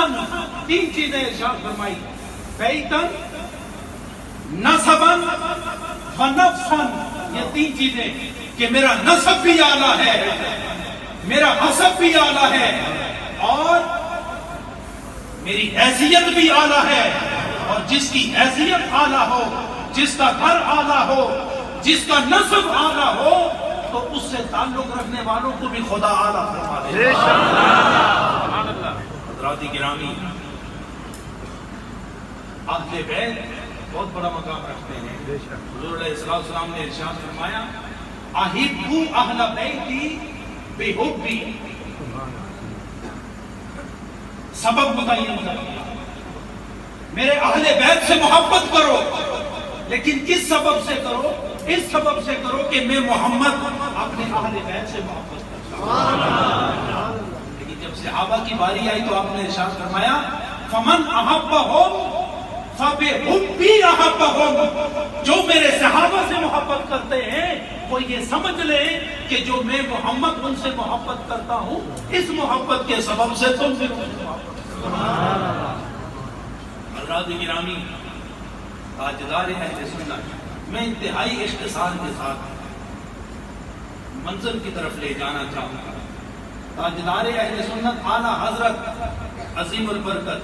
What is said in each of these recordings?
نسبن، تین چیزیں ارشاد فرمائی، بیتن، نسبن و نفسن، یہ تین چیزیں کہ میرا نسب بھی اعلیٰ ہے، میرا حسب بھی اعلیٰ ہے، اور میری حیثیت بھی اعلیٰ ہے، اور جس کی حیثیت اعلیٰ ہو، جس کا گھر اعلیٰ ہو، جس کا نسب اعلیٰ ہو، تو اس سے تعلق رکھنے والوں کو بھی خدا اعلیٰ فرما دے۔ حضرات گرامی، اہل بیت بہت بڑا مقام رکھتے ہیں۔ حضور علیہ السلام نے ارشاد فرمایا، احبوا اہل بیتی بحبی، سبب متعین کر دیا، میرے اہل بیت سے محبت کرو، لیکن کس سبب سے کرو؟ اس سبب سے کرو کہ میں محمد اپنے اہل بیت سے محبت کرتا ہوں۔ لیکن جب صحابہ کی باری آئی تو آپ نے ارشاد فرمایا، فمن احبہم فبحبی احبہم، جو میرے صحابہ سے محبت کرتے ہیں وہ یہ سمجھ لیں کہ جو میں محمد ان سے محبت کرتا ہوں، اس محبت کے سبب سے تم بھی مجھ سے محبت کرتے ہو۔ حضرات گرامی، تاجدار اہل سنت، میں انتہائی اختصار کے ساتھ منظر کی طرف لے جانا چاہوں گا۔ تاجدار اہل سنت اعلیٰ حضرت عظیم البرکت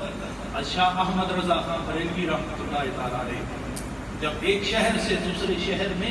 شاہ احمد رضا خان بریلوی رحمۃ اللہ تعالی علیہ جب ایک شہر سے دوسرے شہر میں